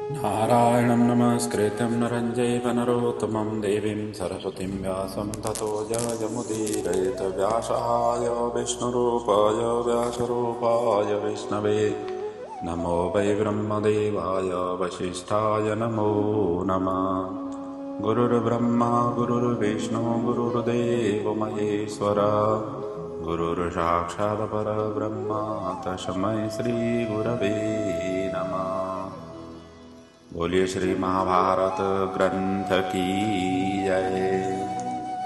नारायणं नमस्कृत्यं नरं चैव नरोत्तमं देवीं सरस्वतीं व्यासं ततो जयमुदीरयेत। व्यासाय विष्णुरूपाय व्यासरूपाय विष्णवे नमो वै ब्रह्मदेवाय वसिष्ठाय नमो नमः। गुरुर्ब्रह्मा गुरुर्विष्णु गुरुर्देवो महेश्वरः गुरुर्साक्षात् परब्रह्म तस्मै श्रीगुरवे नमः। बोलिए श्री महाभारत ग्रंथ की जय।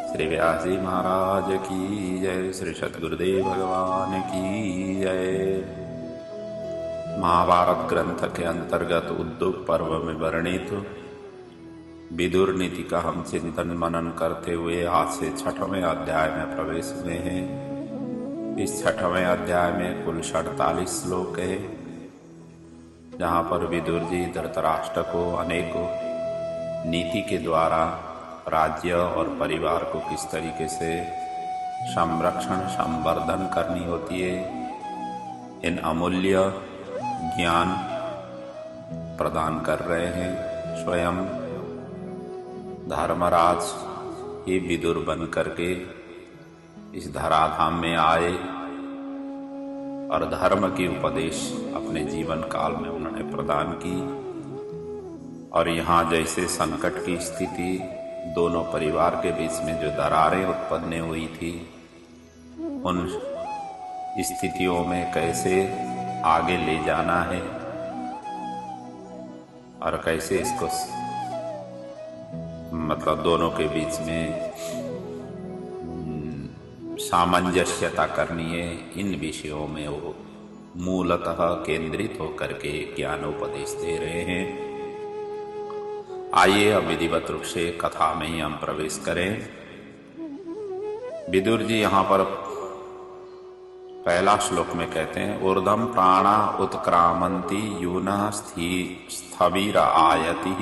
श्री व्यास जी महाराज की जय। श्री सद्गुरुदेव भगवान की जय। महाभारत ग्रंथ के अंतर्गत उद्योग पर्व में वर्णित विदुर नीति का हम चिंतन मनन करते हुए आज से 6वें अध्याय में प्रवेश हुए हैं। इस 6वें अध्याय में कुल 48 श्लोक है, जहाँ पर विदुर जी धृतराष्ट्र को अनेकों नीति के द्वारा राज्य और परिवार को किस तरीके से संरक्षण संवर्धन करनी होती है, इन अमूल्य ज्ञान प्रदान कर रहे हैं। स्वयं धर्मराज ही विदुर बन करके इस धराधाम में आए और धर्म की उपदेश अपने जीवन काल में उन्होंने प्रदान की। और यहाँ जैसे संकट की स्थिति, दोनों परिवार के बीच में जो दरारें उत्पन्न हुई थी, उन स्थितियों में कैसे आगे ले जाना है और कैसे इसको मतलब दोनों के बीच में सामंजस्यता करनी है, इन विषयों में वो मूलतः केंद्रित होकर के ज्ञानोपदेश दे रहे हैं। आइए अब विधिवत रूप से कथा में ही हम प्रवेश करें। विदुर जी यहाँ पर पहला श्लोक में कहते हैं, ऊर्ध्वं प्राणा उत्क्रामन्ति यूनः स्थविर आयति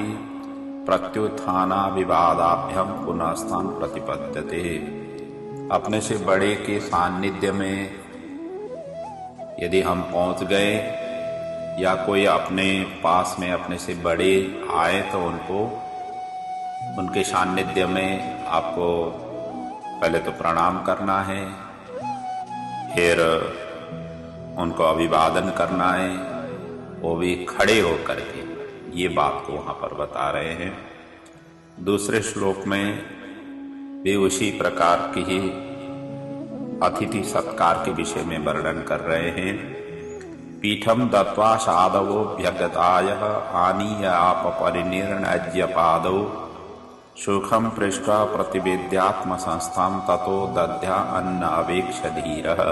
प्रत्युत्थाना विवादाभ्यम पुनस्तान प्रतिपद्यते। अपने से बड़े के सानिध्य में यदि हम पहुंच गए या कोई अपने पास में अपने से बड़े आए तो उनके सानिध्य में आपको पहले तो प्रणाम करना है, फिर उनको अभिवादन करना है, वो भी खड़े होकर के। ये बात को वहां पर बता रहे हैं। दूसरे श्लोक में भी उसी प्रकार की ही अतिथि सत्कार के विषय में वर्णन कर रहे हैं। पीठम दत्वा साधवोऽभ्यगताय आनीय आप परिनिर्णज्य पादौ सुखम पृष्ठा प्रतिवेद्यात्म संस्थाम ततो दध्या अन्न अवेक्ष धीरः।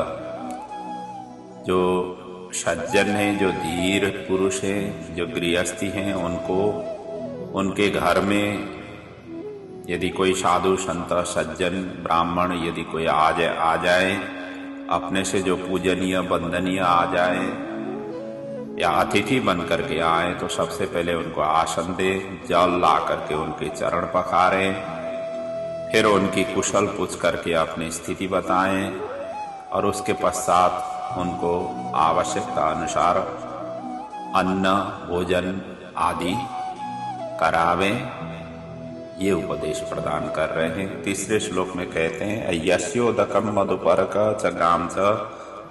जो सज्जन हैं, जो धीर पुरुष हैं, जो गृहस्थी हैं, उनको उनके घर में यदि कोई साधु संत सज्जन ब्राह्मण यदि कोई आ जाए, अपने से जो पूजनीय वंदनीय आ जाए या अतिथि बन करके आए, तो सबसे पहले उनको आसन दे, जल ला करके उनके चरण पखारें, फिर उनकी कुशल पूछ करके अपनी स्थिति बताएं और उसके पश्चात उनको आवश्यकता अनुसार अन्न भोजन आदि करावें। ये उपदेश प्रदान कर रहे हैं। तीसरे श्लोक में कहते हैं, यस्योदकम मधुपर्क च गाम च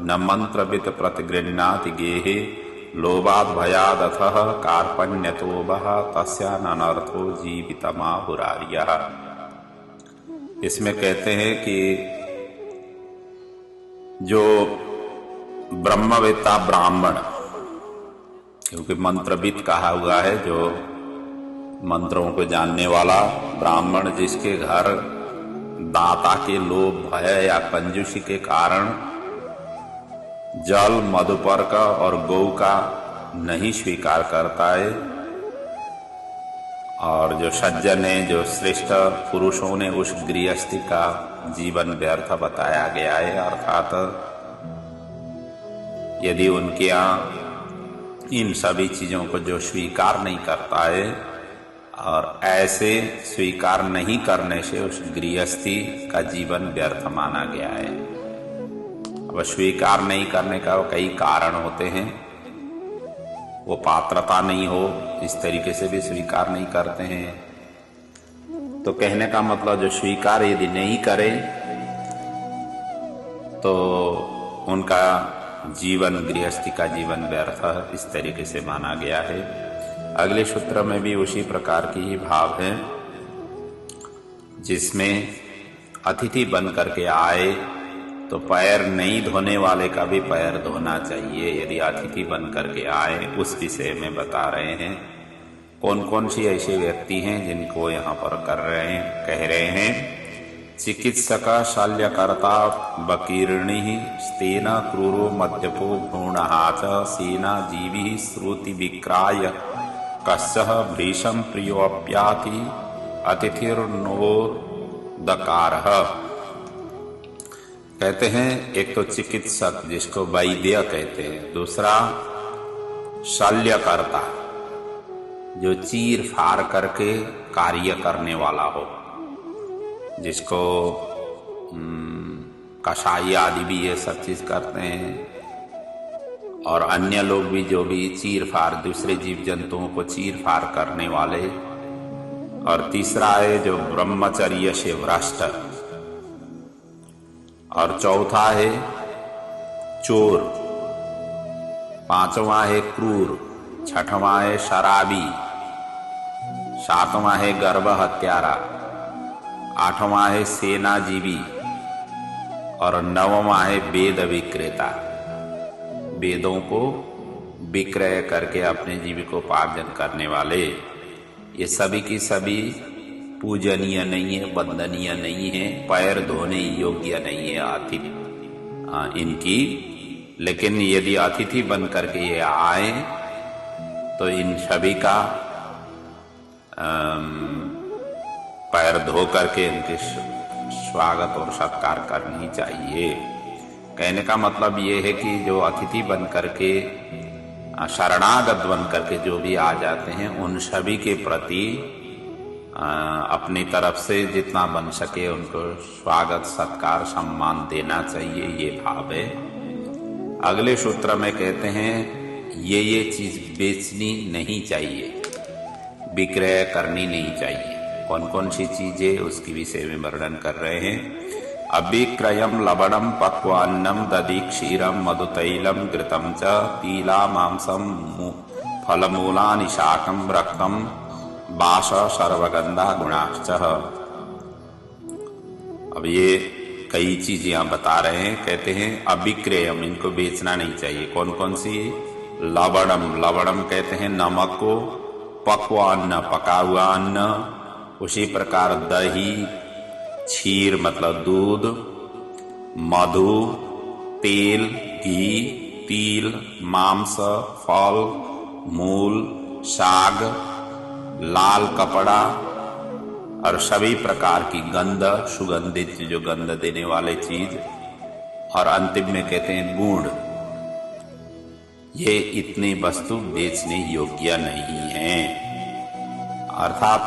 न मंत्रवित प्रतिगृह्णाति गेहे लोभाद भयादथः कार्पण्यतो वह तस्यानर्थो जीवितमाहुरार्यः। इसमें कहते हैं कि जो ब्रह्मवेत्ता ब्राह्मण, क्योंकि मंत्रविद कहा हुआ है, जो मंत्रों को जानने वाला ब्राह्मण, जिसके घर दाता के लोभ भय या कंजूसी के कारण जल मधुपर्क और गौ का नहीं स्वीकार करता है, और जो सज्जन है, जो श्रेष्ठ पुरुषों ने उस गृहस्थी का जीवन व्यर्थ बताया गया है, अर्थात यदि उनके यहाँ इन सभी चीजों को जो स्वीकार नहीं करता है, और ऐसे स्वीकार नहीं करने से उस गृहस्थी का जीवन व्यर्थ माना गया है। अब स्वीकार नहीं करने का कई कारण होते हैं। वो पात्रता नहीं हो, इस तरीके से भी स्वीकार नहीं करते हैं। तो कहने का मतलब जो स्वीकार यदि नहीं करे तो उनका जीवन, गृहस्थी का जीवन व्यर्थ इस तरीके से माना गया है। अगले सूत्र में भी उसी प्रकार की ही भाव है, जिसमें अतिथि बन करके आए तो पैर नहीं धोने वाले का भी पैर धोना चाहिए यदि अतिथि बन करके आए, उस विषय में बता रहे हैं। कौन कौन सी ऐसे व्यक्ति हैं जिनको यहाँ पर कह रहे हैं। चिकित्सक शल्यकर्ता बकीर्णि स्तेन क्रूरो मद्यपो भ्रूणहाच सेना जीवी श्रुति विक्राय कस्य भृशं प्रियोऽप्याति अतिथिर्नोदकारः। कहते हैं एक तो चिकित्सक जिसको वैद्य कहते हैं, दूसरा शल्यकर्ता जो चीर फाड़ करके कार्य करने वाला हो, जिसको कसाई आदि भी ये सब चीज करते हैं, और अन्य लोग भी जो भी चीर फाड़, दूसरे जीव जंतुओं को चीर फाड़ करने वाले। और तीसरा है जो ब्रह्मचर्य से भ्रष्ट, और चौथा है चोर, पांचवा है क्रूर, छठवां है शराबी, सातवां है गर्भ हत्यारा, आठवां है सेनाजीवी, और नववां है वेद विक्रेता। वेदों को विक्रय करके अपने जीविकोपार्जन करने वाले। ये सभी की सभी पूजनीय नहीं है, वंदनीय नहीं है, पैर धोने योग्य नहीं है अतिथि इनकी। लेकिन यदि अतिथि बन करके ये आए तो इन सभी का पैर धो करके इनके स्वागत और सत्कार करनी चाहिए। कहने का मतलब ये है कि जो अतिथि बन करके, शरणागत बन करके जो भी आ जाते हैं, उन सभी के प्रति अपनी तरफ से जितना बन सके उनको स्वागत, सत्कार, सम्मान देना चाहिए, ये भाव है। अगले सूत्र में कहते हैं ये चीज बेचनी नहीं चाहिए, विक्रय करनी नहीं चाहिए। कौन कौन सी चीजें उसकी विषय में वर्णन कर रहे हैं। अभिक्रयम लवणम पक्वान्नम दधि क्षीरम मधुतैलम घृतम च पीला मांसम फलमूलानि शाकम रक्तम बास सर्वगंधा गुणाश्च। अब ये कई चीज यहाँ बता रहे हैं। कहते हैं अभिक्रयम, इनको बेचना नहीं चाहिए। कौन कौन सी? लवणम, लवणम कहते हैं नमक को, पक्वान्न पका हुआ अन्न, उसी प्रकार दही, क्षीर मतलब दूध, मधु, तेल, घी, तिल, मांस, फल, मूल, साग, लाल कपड़ा और सभी प्रकार की गंध, सुगंधित जो गंध देने वाले चीज, और अंतिम में कहते हैं गुड़। ये इतनी वस्तु बेचने योग्य नहीं है। अर्थात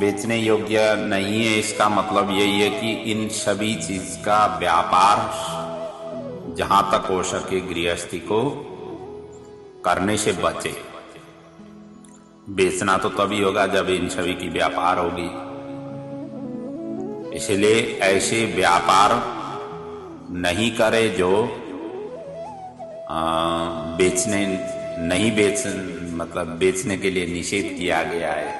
बेचने योग्य नहीं है, इसका मतलब यही है कि इन सभी चीज का व्यापार जहां तक हो सके गृहस्थी को करने से बचे। बेचना तो तभी होगा जब इन सभी की व्यापार होगी। इसलिए ऐसे व्यापार नहीं करे जो बेचने नहीं मतलब बेचने के लिए निषेध किया गया है।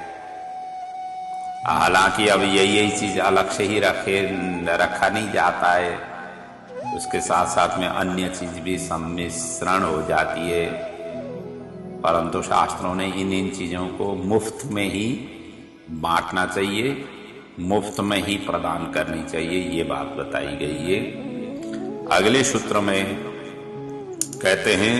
हालांकि अब यही चीज अलग से ही रखा नहीं जाता है, उसके साथ साथ में अन्य चीज भी सम्मिश्रण हो जाती है, परंतु शास्त्रों ने इन चीजों को मुफ्त में ही बांटना चाहिए, मुफ्त में ही प्रदान करनी चाहिए, ये बात बताई गई है। अगले सूत्र में कहते हैं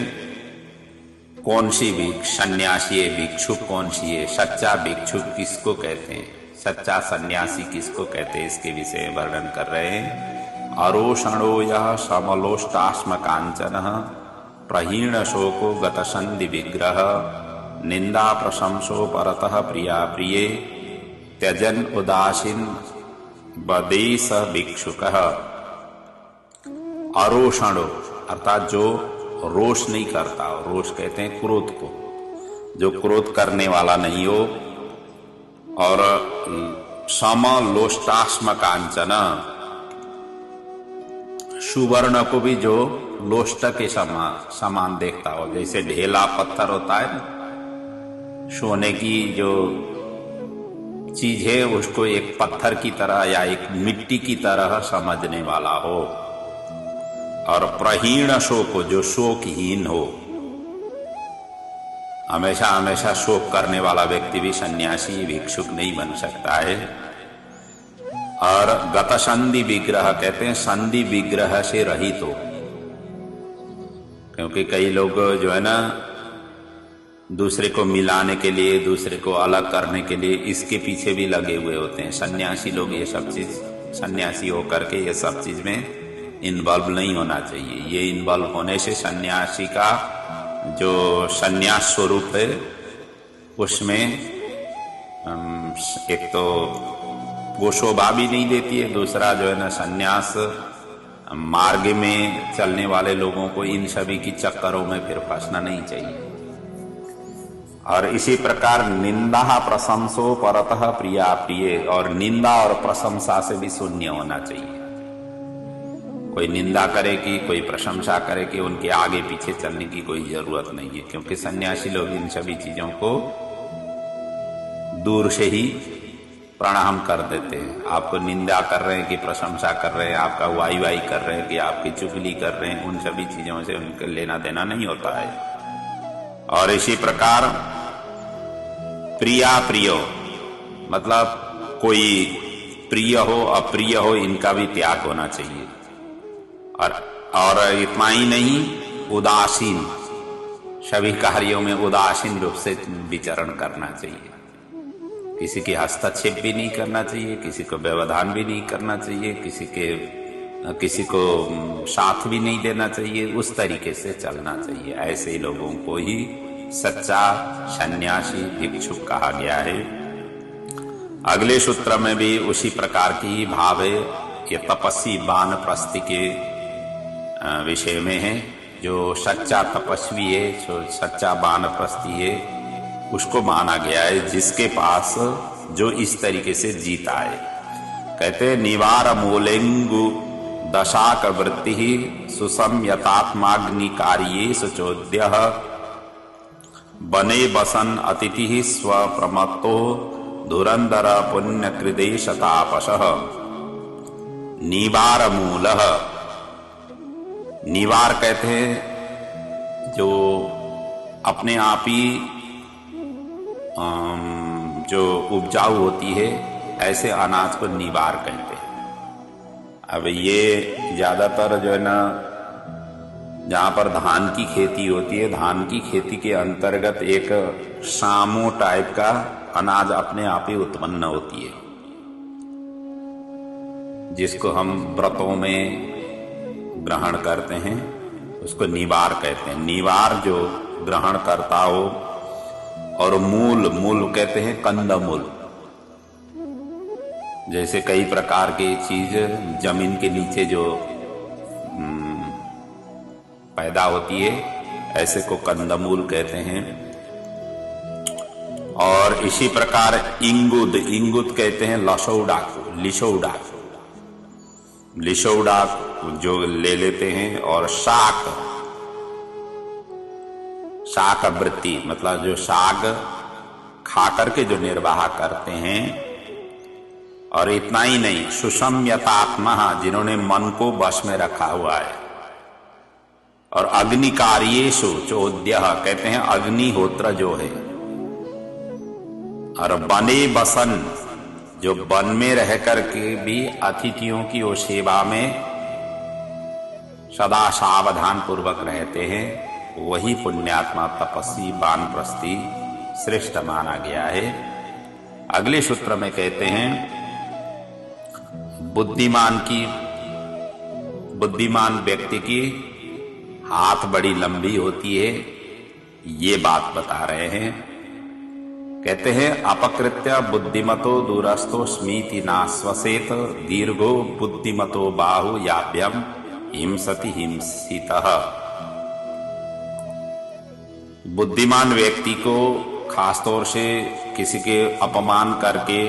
कौन सी भिक्षु, सन्यासी है भिक्षु कौन सी है, सच्चा भिक्षु किसको कहते हैं, सच्चा सन्यासी किसको कहते हैं, इसके विषय में वर्णन कर रहे हैं। अरोषणो यः समलोष्टाश्म कांचन प्रहीण शोको गतसंधि विग्रह निंदा प्रशंसो परतः प्रिया प्रिये त्यजन उदासीन बदेश भिक्षुक। अरोषणो अर्थात जो रोष नहीं करता। रोष कहते हैं क्रोध को, जो क्रोध करने वाला नहीं हो। और सम लोष्टाश्म कांचन, सुवर्ण को भी जो लोष्ट के समान देखता हो, जैसे ढेला पत्थर होता है ना, सोने की जो चीज है उसको एक पत्थर की तरह या एक मिट्टी की तरह समझने वाला हो। और प्रहीण शोक, जो शोकहीन हो। हमेशा हमेशा शोक करने वाला व्यक्ति भी सन्यासी भिक्षुक नहीं बन सकता है। और गत संधि विग्रह कहते हैं संधि विग्रह से रहित हो। क्योंकि कई लोग जो है ना दूसरे को मिलाने के लिए, दूसरे को अलग करने के लिए इसके पीछे भी लगे हुए होते हैं। सन्यासी लोग ये सब चीज, सन्यासी होकर के ये सब चीज में इन्वॉल्व नहीं होना चाहिए। ये इन्वॉल्व होने से सन्यासी का जो सन्यास स्वरूप है उसमें एक तो वो शोभा भी नहीं देती है, दूसरा जो है ना सन्यास मार्ग में चलने वाले लोगों को इन सभी की चक्करों में फिर फंसना नहीं चाहिए। और इसी प्रकार निंदा प्रशंसो परतः प्रिया प्रिय, और निंदा और प्रशंसा से भी शून्य होना चाहिए। कोई निंदा करे कि कोई प्रशंसा करे कि उनके आगे पीछे चलने की कोई जरूरत नहीं है। क्योंकि सन्यासी लोग इन सभी चीजों को दूर से ही प्रणाम कर देते हैं। आपको निंदा कर रहे हैं कि प्रशंसा कर रहे हैं, आपका वाई वाई कर रहे हैं कि आपकी चुगली कर रहे हैं, उन सभी चीजों से उनके लेना देना नहीं होता है। और इसी प्रकार प्रिया प्रियो, मतलब कोई प्रिय हो अप्रिय हो इनका भी त्याग होना चाहिए। और इतना ही नहीं, उदासीन, सभी कार्यों में उदासीन रूप से विचरण करना चाहिए। किसी की हस्तक्षेप भी नहीं करना चाहिए, किसी को व्यवधान भी नहीं करना चाहिए, किसी को साथ भी नहीं देना चाहिए। उस तरीके से चलना चाहिए। ऐसे लोगों को ही सच्चा सन्यासी भिक्षुक कहा गया है। अगले सूत्र में भी उसी प्रकार की भाव है। ये तपस्वी वानप्रस्थी के विषय में है। जो सच्चा तपस्वी है, जो सच्चा वानप्रस्थी है, उसको माना गया है जिसके पास जो इस तरीके से जीता है। कहते निवार मूलेंगु दशाक वृत्ति सुसंयतात्माग्नि कार्ये सुचोद्य बने बसन अतिथि स्वप्रमत्तो धुरंधर पुण्यकृदेशतापस निवार मूलः। निवार कहते हैं जो अपने आप ही जो उपजाऊ होती है, ऐसे अनाज को निवार कहते हैं। अब ये ज्यादातर जो है ना जहां पर धान की खेती होती है, धान की खेती के अंतर्गत एक सामो टाइप का अनाज अपने आप ही उत्पन्न होती है, जिसको हम व्रतों में ग्रहण करते हैं, उसको निवार कहते हैं। निवार जो ग्रहण करता हो। और मूल, मूल कहते हैं कंदमूल। जैसे कई प्रकार की चीज जमीन के नीचे जो पैदा होती है, ऐसे को कंदमूल कहते हैं। और इसी प्रकार इंगुद, इंगुद कहते हैं लसौड़ा को, लिसौड़ा, लिसौड़ा जो ले लेते हैं। और शाक, शाक वृत्ति मतलब जो साग खा करके जो निर्वाह करते हैं। और इतना ही नहीं, सुसंयतात्मा, जिन्होंने मन को वश में रखा हुआ है। और अग्निकार्येषु चोद्य कहते हैं अग्निहोत्र जो है। और बने बसन, जो वन में रह करके भी अतिथियों की वो सेवा में सदा सावधान पूर्वक रहते हैं, वही पुण्यात्मा तपस्वी वानप्रस्थी श्रेष्ठ माना गया है। अगले सूत्र में कहते हैं बुद्धिमान व्यक्ति की हाथ बड़ी लंबी होती है, ये बात बता रहे हैं। कहते हैं अपकृत्य बुद्धिमतो दूरस्थो स्मीति नाश्वसेत दीर्घो बुद्धिमतो बाहु याभ्यम हिंसति हिंसितः। बुद्धिमान व्यक्ति को खासतौर से किसी के अपमान करके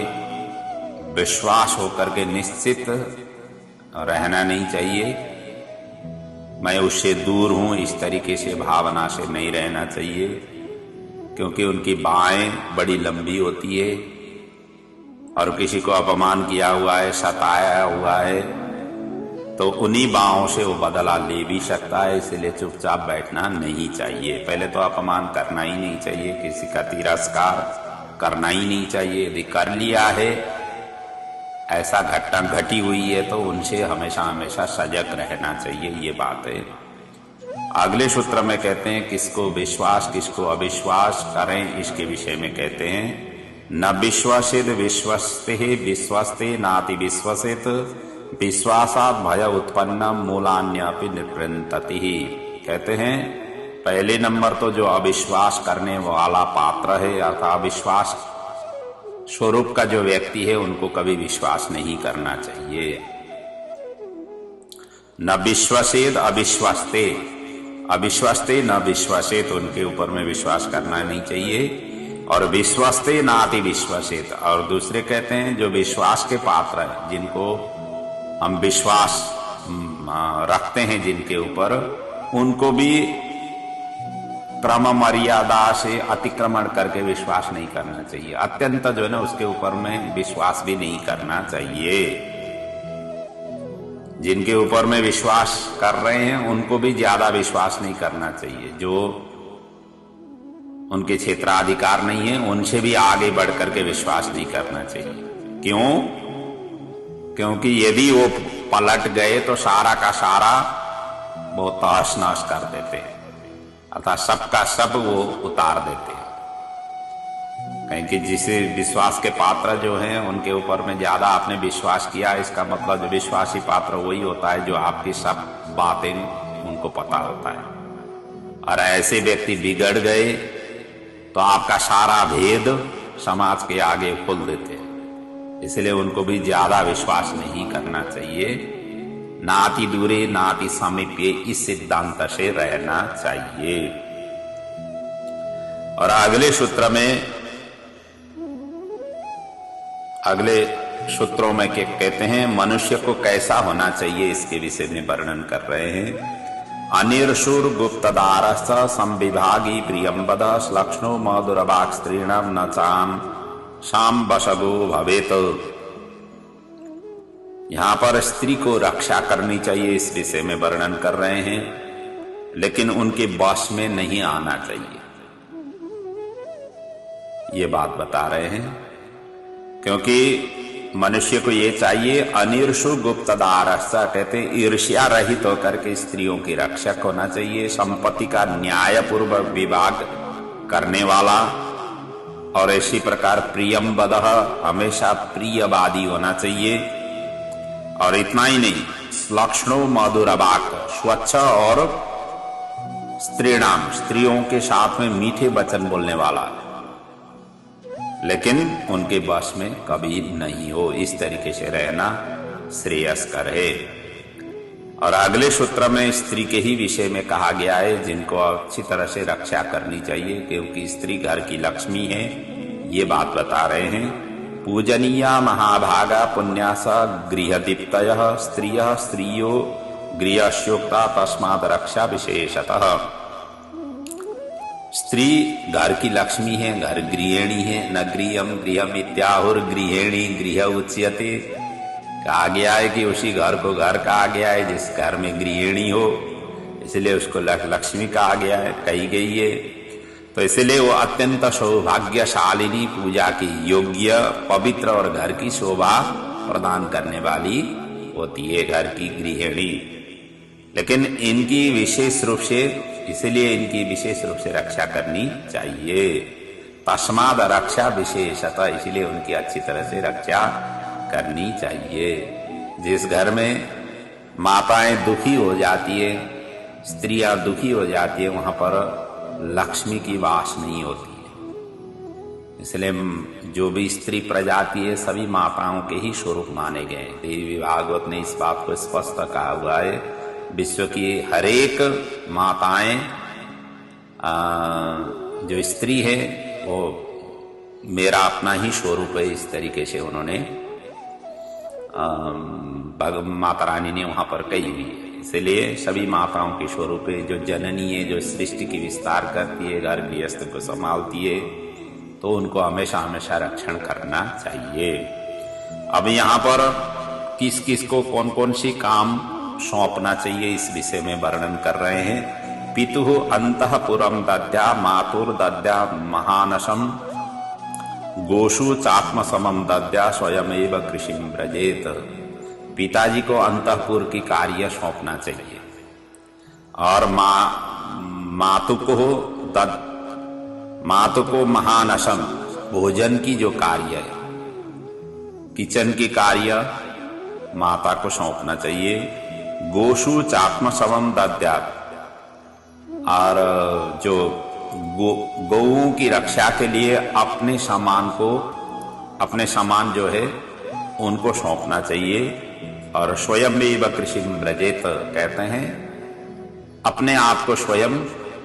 विश्वास होकर के निश्चित रहना नहीं चाहिए। मैं उससे दूर हूं, इस तरीके से भावना से नहीं रहना चाहिए, क्योंकि उनकी बाहें बड़ी लंबी होती है और किसी को अपमान किया हुआ है, सताया हुआ है, तो उन्हीं बाहों से वो बदला ले भी सकता है। इसलिए चुपचाप बैठना नहीं चाहिए। पहले तो अपमान करना ही नहीं चाहिए, किसी का तिरस्कार करना ही नहीं चाहिए। यदि कर लिया है, ऐसा घटना घटी हुई है, तो उनसे हमेशा हमेशा सजग रहना चाहिए। ये बात है। अगले सूत्र में कहते हैं किसको विश्वास किसको अविश्वास करें, इसके विषय में कहते हैं न विश्वसित विश्वस्ते विश्वस्ते नाति विश्वसित विश्वासात भय उत्पन्न मूलान्यपि निवृत्ति। कहते हैं पहले नंबर तो जो अविश्वास करने वाला पात्र है अर्थात अविश्वास स्वरूप का जो व्यक्ति है, उनको कभी विश्वास नहीं करना चाहिए। न विश्वसेद अविश्वस्ते, अविश्वस्ते न विश्वसेत, उनके ऊपर में विश्वास करना नहीं चाहिए। और विश्वस्ते नाति विश्वसेत, और दूसरे कहते हैं जो विश्वास के पात्र है, जिनको हम विश्वास रखते हैं जिनके ऊपर, उनको भी क्रम मर्यादा से अतिक्रमण करके विश्वास नहीं करना चाहिए। अत्यंत जो है ना उसके ऊपर में विश्वास भी नहीं करना चाहिए। जिनके ऊपर में विश्वास कर रहे हैं उनको भी ज्यादा विश्वास नहीं करना चाहिए। जो उनके क्षेत्राधिकार नहीं है उनसे भी आगे बढ़ करके विश्वास नहीं करना चाहिए। क्यों? क्योंकि यदि वो पलट गए तो सारा का सारा वो तहस नहस कर देते हैं, अर्थात सबका सब वो उतार देते हैं। कहीं कि जिसे विश्वास के पात्र जो हैं उनके ऊपर में ज्यादा आपने विश्वास किया, इसका मतलब विश्वासी पात्र वही होता है जो आपकी सब बातें उनको पता होता है। और ऐसे व्यक्ति बिगड़ गए तो आपका सारा भेद समाज के आगे खोल देते हैं। इसलिए उनको भी ज्यादा विश्वास नहीं करना चाहिए। नाति दूरे नाति समीपे, इस सिद्धांत से रहना चाहिए। और अगले सूत्र में, अगले सूत्रों में क्या कहते हैं, मनुष्य को कैसा होना चाहिए इसके विषय में वर्णन कर रहे हैं। अनिर्षुर गुप्तदारस संविभागी प्रियंबद लक्ष्णो मधुरवाक् स्त्रीणम न चाम शाम बसगो भवेत। यहां पर स्त्री को रक्षा करनी चाहिए इस विषय में वर्णन कर रहे हैं, लेकिन उनके वश में नहीं आना चाहिए, ये बात बता रहे हैं। क्योंकि मनुष्य को ये चाहिए अनिर्षु गुप्तदारस्सा, कहते ईर्ष्या रहित होकर के स्त्रियों की रक्षक होना चाहिए। संपत्ति का न्यायपूर्वक विभाग करने वाला, और इसी प्रकार प्रियंबदः, हमेशा प्रियवादी होना चाहिए। और इतना ही नहीं, लक्ष्णो मधुरवाक्, स्वच्छ और स्त्रीणाम, स्त्रियों के साथ में मीठे वचन बोलने वाला, लेकिन उनके वश में कभी नहीं हो। इस तरीके से रहना श्रेयस्कर है। और अगले सूत्र में स्त्री के ही विषय में कहा गया है जिनको अच्छी तरह से रक्षा करनी चाहिए, क्योंकि स्त्री घर की लक्ष्मी है। ये बात बता रहे हैं। पूजनीया महाभागा पुण्यास गृहदीप्तयः स्त्रियः स्त्रियो गृहस्योक्ता तस्मात् रक्षा विशेषतः। स्त्री घर की लक्ष्मी है, घर गृहिणी है। न गृहम गृहम इत्याहुर गृहिणी गृह उच्यते। कहा गया है कि उसी घर को घर कहा गया है जिस घर में गृहिणी हो, इसलिए उसको लक्ष्मी कहा गया है, कही गई है। तो इसलिए वो अत्यंत सौभाग्यशालिनी, पूजा की योग्य, पवित्र और घर की शोभा प्रदान करने वाली होती है घर की गृहिणी। लेकिन इनकी विशेष रूप से, इसलिए इनकी विशेष रूप से रक्षा करनी चाहिए। तस्माद रक्षा विशेषतः, इसलिए उनकी अच्छी तरह से रक्षा करनी चाहिए। जिस घर में माताएं दुखी हो जाती है, स्त्रियां दुखी हो जाती है, वहां पर लक्ष्मी की वास नहीं होती है। इसलिए जो भी स्त्री प्रजाति है सभी माताओं के ही स्वरूप माने गए। देवी भागवत ने इस बात को स्पष्ट कहा हुआ है। विश्व की हरेक माताएं जो स्त्री है वो मेरा अपना ही स्वरूप है, इस तरीके से उन्होंने माता रानी ने वहां पर कही हुई है। इसलिए सभी माताओं के स्वरूप है, जो जननी है, जो सृष्टि की विस्तार करती है, घर गृहस्थ को संभालती है, तो उनको हमेशा हमेशा रक्षण करना चाहिए। अब यहाँ पर किस किस को कौन कौन सी काम सौंपना चाहिए इस विषय में वर्णन कर रहे हैं। पितुः अंतःपुरम दद्या मातुर दद्या महानसम गोषु चात्म समम दद्या स्वयमेव कृषिम ब्रजेत। पिताजी को अंतःपुर की कार्य सौंपना चाहिए और मातु को महानसम भोजन की जो कार्य है, किचन की कार्य माता को सौंपना चाहिए। गोषु चात्म समम दद्या, और जो गौओं की रक्षा के लिए अपने सामान जो है उनको सौंपना चाहिए। और स्वयमेव कृषिम ब्रजेत कहते हैं अपने आप को स्वयं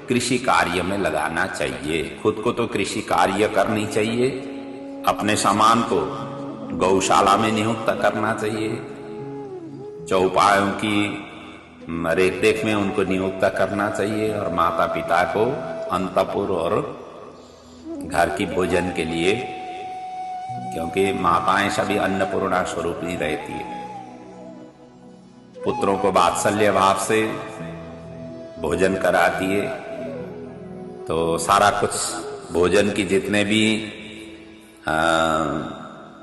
कृषि कार्य में लगाना चाहिए। खुद को तो कृषि कार्य करनी चाहिए, अपने सामान को गौशाला में नियुक्त करना चाहिए, चौपायों की रेख देख में उनको नियुक्त करना चाहिए, और माता पिता को अंतःपुर और घर की भोजन के लिए, क्योंकि माताएं सभी अन्नपूर्णा स्वरूप ही रहती है, पुत्रों को वात्सल्य भाव से भोजन कराती है। तो सारा कुछ भोजन की जितने भी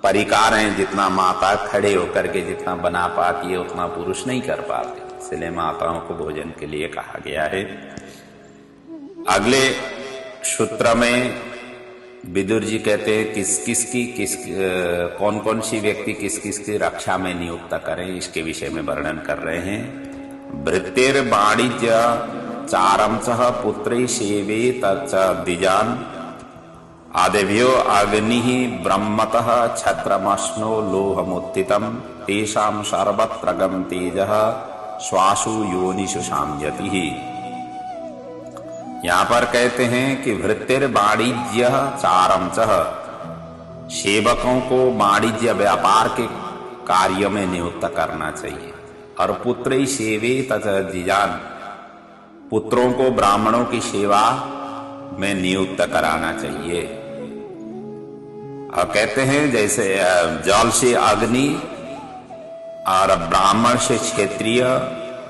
परिकार हैं, जितना माता खड़े होकर के जितना बना पाती है उतना पुरुष नहीं कर पाते, इसलिए माताओं को भोजन के लिए कहा गया है। अगले सूत्र में विदुर जी कहते हैं कौन कौन सी व्यक्ति किस किस की रक्षा में नियुक्त करें, इसके विषय में वर्णन कर रहे हैं। वृत्तिर वाणिज्य चारम च पुत्री सेवे तच्च द्विजान आदिभ्यो अग्नि ब्रह्मतः छत्रमश्नो लोहमुत्थितम तेषां सर्वत्र गम तेजः श्वासु योनिषु शाम्यति। यहाँ पर कहते हैं कि वृत्तिर वाणिज्य चारम च, सेवकों को वाणिज्य व्यापार के कार्य में नियुक्त करना चाहिए। और पुत्री सेवे तथा द्विजान, पुत्रों को ब्राह्मणों की सेवा में नियुक्त कराना चाहिए। और कहते हैं जैसे जल से अग्नि और ब्राह्मण से क्षेत्रीय,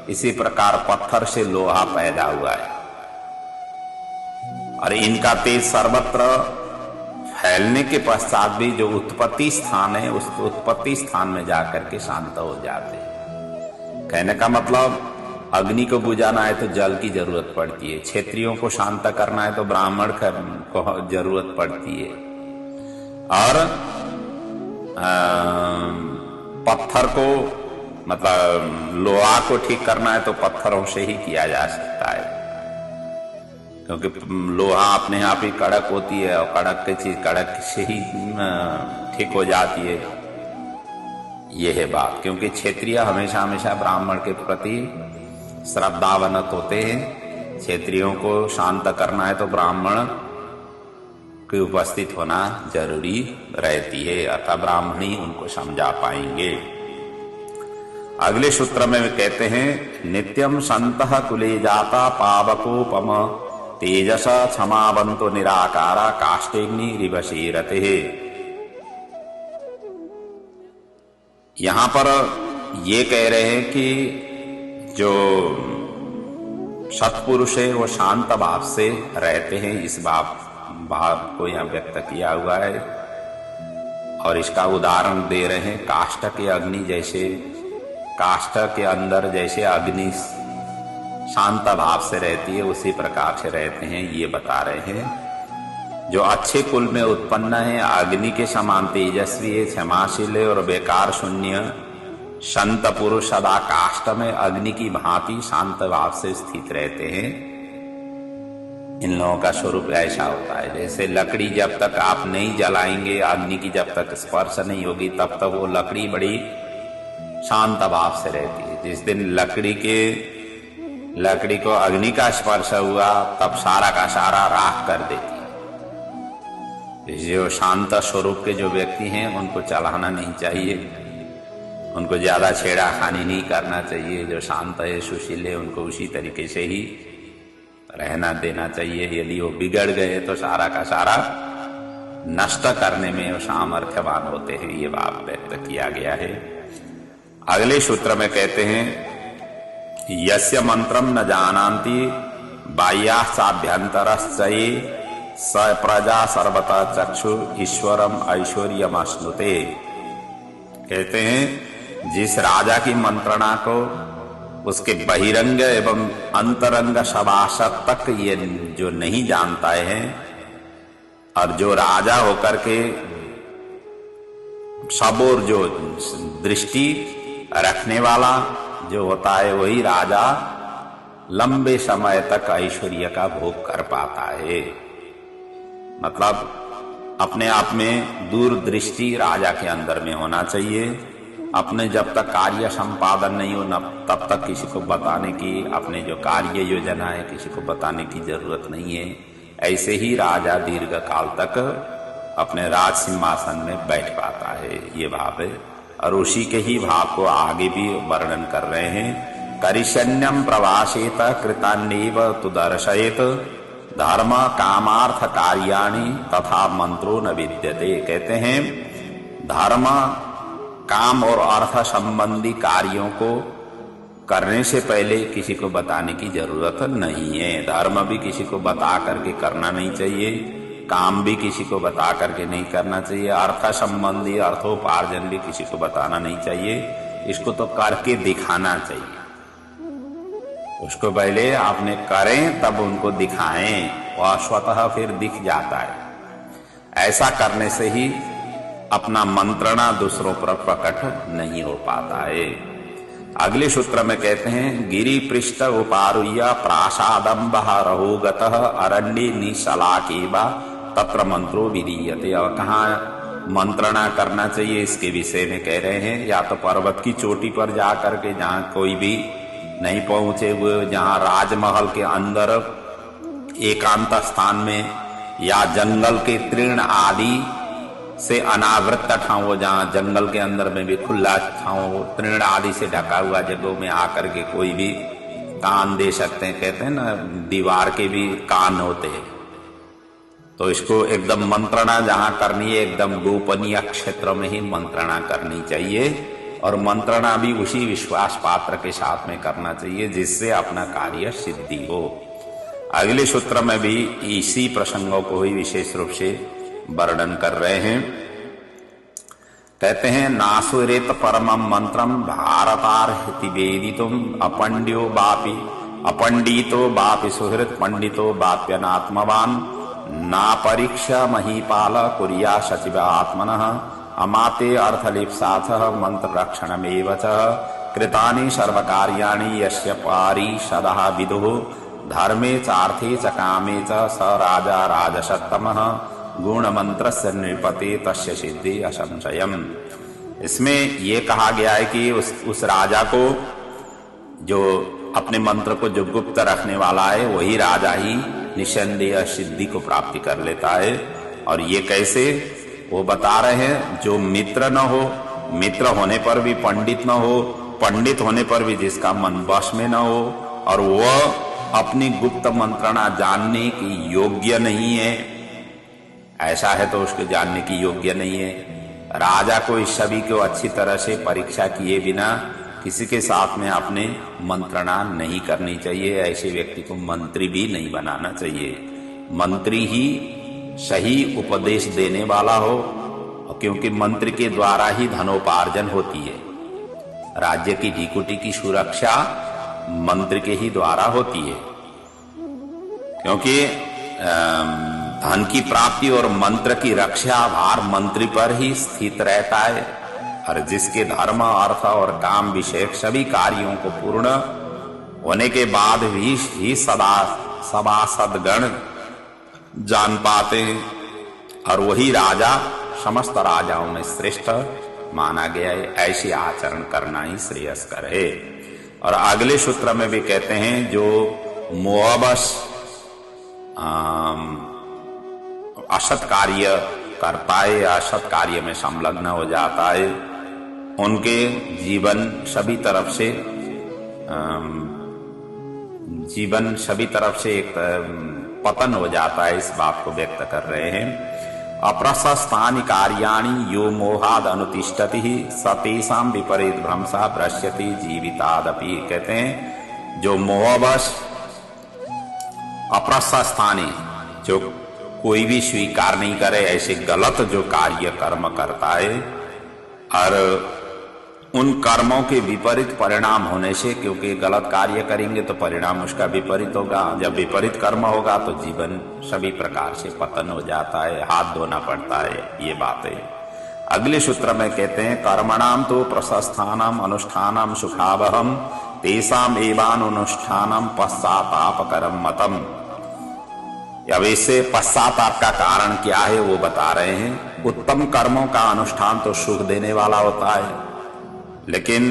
इसी प्रकार पत्थर से लोहा पैदा हुआ है, और इनका तेज सर्वत्र फैलने के पश्चात भी जो उत्पत्ति स्थान है उस उत्पत्ति स्थान में जाकर के शांत हो जाते हैं। कहने का मतलब अग्नि को बुझाना है तो जल की जरूरत पड़ती है, क्षेत्रियों को शांत करना है तो ब्राह्मण को जरूरत पड़ती है, और पत्थर को मतलब लोहा को ठीक करना है तो पत्थरों से ही किया जा सकता है, क्योंकि लोहा अपने आप ही कड़क होती है और कड़क की चीज कड़क से ही ठीक हो जाती है। ये है बात, क्योंकि क्षेत्रीय हमेशा हमेशा ब्राह्मण के प्रति श्रद्धावनत होते हैं। क्षेत्रियों को शांत करना है तो ब्राह्मण की उपस्थित होना जरूरी रहती है, अतः ब्राह्मण ही उनको समझा पाएंगे। अगले सूत्र में कहते हैं नित्यम संतः कुले जाता पावकोपम तेजस क्षमावंतो निराकारा काष्टेग्नि रिवशीरते। यहां पर ये कह रहे हैं कि जो सत्पुरुष है वो शांत भाव से रहते हैं, इस भाव को यहां व्यक्त किया हुआ है। और इसका उदाहरण दे रहे हैं काष्ठ के अग्नि जैसे, काष्ठ के अंदर जैसे अग्नि शांत भाव से रहती है उसी प्रकार से रहते हैं, ये बता रहे हैं। जो अच्छे कुल में उत्पन्न है अग्नि के समान तेजस्वी है, क्षमाशील है और बेकार शून्य संत पुरुष सदा काष्ठ में अग्नि की भांति शांत भाव से स्थित रहते हैं। इन लोगों का स्वरूप ऐसा होता है जैसे लकड़ी जब तक आप नहीं जलाएंगे, अग्नि की जब तक स्पर्श नहीं होगी तब तक वो लकड़ी बड़ी शांत भाव से रहती है। जिस दिन लकड़ी के लकड़ी को अग्नि का स्पर्श हुआ तब सारा का सारा राख कर देती है। जो शांत स्वरूप के जो व्यक्ति हैं उनको चलाना नहीं चाहिए, उनको ज्यादा छेड़ाखानी नहीं करना चाहिए। जो शांत है, सुशील है, उनको उसी तरीके से ही रहना देना चाहिए। यदि वो बिगड़ गए तो सारा का सारा नष्ट करने में वो सामर्थ्यवान होते हैं, ये बात व्यक्त किया गया है। अगले सूत्र में कहते हैं यस्य मंत्रम न जानन्ति बाह्याश्चाभ्यन्तरश्चये स प्रजा सर्वतः चक्षु ईश्वरम ऐश्वर्यमश्नुते। कहते हैं जिस राजा की मंत्रणा को उसके बहिरंग एवं अंतरंग सभासद तक ये जो नहीं जानता है, और जो राजा होकर के सब और जो दृष्टि रखने वाला जो होता है, वही राजा लंबे समय तक ऐश्वर्य का भोग कर पाता है। मतलब अपने आप में दूरदृष्टि राजा के अंदर में होना चाहिए। अपने जब तक कार्य संपादन नहीं हो तब तक किसी को बताने की, अपने जो कार्य योजना है किसी को बताने की जरूरत नहीं है। ऐसे ही राजा दीर्घ काल तक अपने राज सिंहासन में बैठ पाता है, ये भाव है। और उसी के ही भाव को आगे भी वर्णन कर रहे हैं। करिशन्यम प्रवासेत कृतान्येव तु दर्शयेत धर्म कामार्थ कार्याणि तथा मंत्रो न विद्यते। कहते हैं धर्म काम और अर्थ संबंधी कार्यों को करने से पहले किसी को बताने की जरूरत नहीं है। धर्म भी किसी को बता करके करना नहीं चाहिए, काम भी किसी को बता करके नहीं करना चाहिए, अर्थ संबंधी अर्थोपार्जन भी किसी को बताना नहीं चाहिए। इसको तो करके दिखाना चाहिए। उसको पहले आपने करें तब उनको दिखाएं, वह स्वतः फिर दिख जाता है। ऐसा करने से ही अपना मंत्रणा दूसरों पर प्रकट नहीं हो पाता है। अगले सूत्र में कहते हैं गिरि पृष्ठ उपारुह्य प्रासादम बहरहोगतः अरण्ये निशलाकेवा तत्र मंत्रो विधीयते। और कहाँ मंत्रणा करना चाहिए इसके विषय में कह रहे हैं। या तो पर्वत की चोटी पर जा करके जहाँ कोई भी नहीं पहुंचे हुए, जहाँ राजमहल के अंदर एकांत स्थान में, या जंगल के तृण आदि से अनावृत ठाव, जहाँ जंगल के अंदर में भी खुला ठाव, तृण आदि से ढका हुआ जगहों में आकर के कोई भी कान दे सकते हैं। कहते हैं ना दीवार के भी कान होते हैं। तो इसको एकदम मंत्रणा जहां करनी है एकदम गोपनीय क्षेत्र में ही मंत्रणा करनी चाहिए। और मंत्रणा भी उसी विश्वास पात्र के साथ में करना चाहिए जिससे अपना कार्य सिद्धि हो। अगले सूत्र में भी इसी प्रसंगों को ही विशेष रूप से वर्णन कर रहे हैं। कहते हैं नासुरेत परमं मंत्रम भारतार्हति वेदितुम अपंडितो बापि सुहृत पंडितो बाप्यनात्मवान ना परीक्षा महीपाल कुर्या सचिव आत्मनः अमाते अर्थलिप्साथ मंत्र रक्षणमेव च कृतानि सर्वकार्याणि यस्य पारिषदः विदुः धर्मे चार्थे च कामे च स राजा राजसत्तमः गुण मंत्र से नृपते तस्य सिद्धि असंशयम। इसमें ये कहा गया है कि उस राजा को जो अपने मंत्र को जो गुप्त रखने वाला है वही राजा ही निसंदेह सिद्धि को प्राप्ति कर लेता है। और ये कैसे वो बता रहे हैं, जो मित्र न हो, मित्र होने पर भी पंडित न हो, पंडित होने पर भी जिसका मन वश में न हो, और वह अपनी गुप्त मंत्रणा जानने की योग्य नहीं है, ऐसा है तो उसको जानने की योग्य नहीं है। राजा को इस सभी को अच्छी तरह से परीक्षा किए बिना किसी के साथ में आपने मंत्रणा नहीं करनी चाहिए। ऐसे व्यक्ति को मंत्री भी नहीं बनाना चाहिए। मंत्री ही सही उपदेश देने वाला हो, क्योंकि मंत्री के द्वारा ही धनोपार्जन होती है। राज्य की ढीकुटी की सुरक्षा मंत्री के ही द्वारा होती है, क्योंकि धन की प्राप्ति और मंत्र की रक्षा भार मंत्री पर ही स्थित रहता है। और जिसके धर्म अर्थ और काम विषयक सभी कार्यों को पूर्ण होने के बाद भी ही सभासदगण जान पाते हैं, और वही राजा समस्त राजाओं में श्रेष्ठ माना गया है। ऐसे आचरण करना ही श्रेयस्कर है। और अगले सूत्र में भी कहते हैं जो मोहवश असत कार्य करता है या असत कार्य में संलग्न हो जाता है, उनके जीवन सभी तरफ से एक पतन हो जाता है। इस बात को व्यक्त कर रहे हैं। अप्रशस्तानि कार्याणि यो मोहाद अनुतिष्ठति सतेषां विपरीत भ्रंशा भ्रश्यति जीवितादपि। कहते हैं जो मोहवश अप्रशस्तानि, जो कोई भी स्वीकार नहीं करे ऐसे गलत जो कार्य कर्म करता है, और उन कर्मों के विपरीत परिणाम होने से, क्योंकि गलत कार्य करेंगे तो परिणाम उसका विपरीत होगा, जब विपरीत कर्म होगा तो जीवन सभी प्रकार से पतन हो जाता है, हाथ धोना पड़ता है। ये बात है। अगले सूत्र में कहते हैं कर्मणाम तो प्रशस्थानम अनुष्ठानम सुखावहम तेषाम एवानुष्ठानम पश्चातापकरम मतम। अब इससे पश्चाताप का कारण क्या है वो बता रहे हैं। उत्तम कर्मों का अनुष्ठान तो सुख देने वाला होता है, लेकिन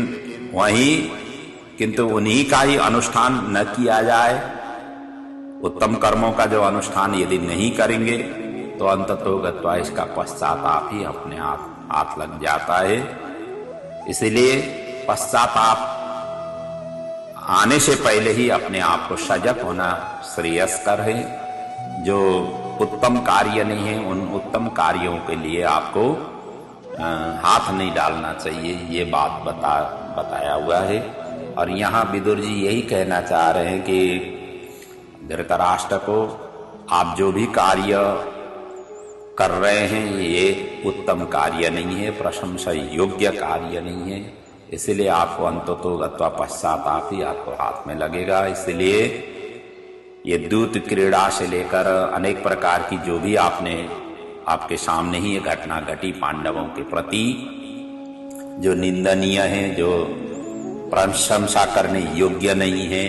किंतु उन्हीं का ही अनुष्ठान न किया जाए, उत्तम कर्मों का जो अनुष्ठान यदि नहीं करेंगे तो अंततोगत्वा इसका पश्चाताप ही अपने आप हाथ लग जाता है। इसलिए पश्चाताप आने से पहले ही अपने आप को सजग होना श्रेयस्कर है। जो उत्तम कार्य नहीं है उन उत्तम कार्यों के लिए आपको हाथ नहीं डालना चाहिए, ये बात बताया हुआ है। और यहाँ विदुर जी यही कहना चाह रहे हैं कि धृतराष्ट्र को आप जो भी कार्य कर रहे हैं ये उत्तम कार्य नहीं है, प्रशंसा योग्य कार्य नहीं है, इसलिए आपको अंततोगत्वा पश्चाताप ही आपको हाथ में लगेगा। इसलिए ये दूत क्रीड़ा से लेकर अनेक प्रकार की जो भी आपके सामने ही ये घटना घटी पांडवों के प्रति, जो निंदनीय है, जो प्रशंसा करने योग्य नहीं है,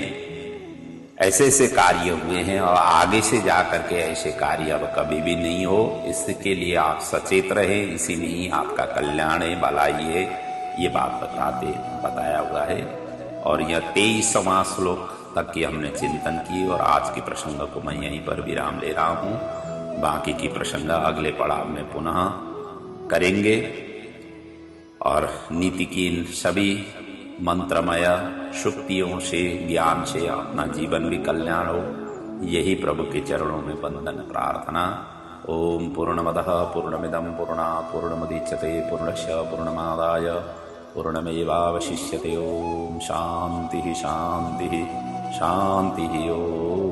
ऐसे ऐसे कार्य हुए हैं और आगे से जाकर के ऐसे कार्य अब कभी भी नहीं हो। इसके लिए आप सचेत रहे, इसी में ही आपका कल्याण है, भलाई है, ये बात बताया हुआ है। और यह 23वां श्लोक तक की हमने चिंतन की और आज के प्रसंग को मैं यहीं पर विराम ले रहा हूँ। बाकी की प्रसंग अगले पड़ाव में पुनः करेंगे। और नीति की इन सभी मंत्रमय शुक्तियों से, ज्ञान से अपना जीवन भी कल्याण हो, यही प्रभु के चरणों में वंदन प्रार्थना। ओम पूर्णमदः पूर्णमिदं पूर्णात् पूर्णमुदच्यते पूर्णस्य पूर्णमादाय पूर्णमेवावशिष्यते। ओम शांति शांति शांति। ओम।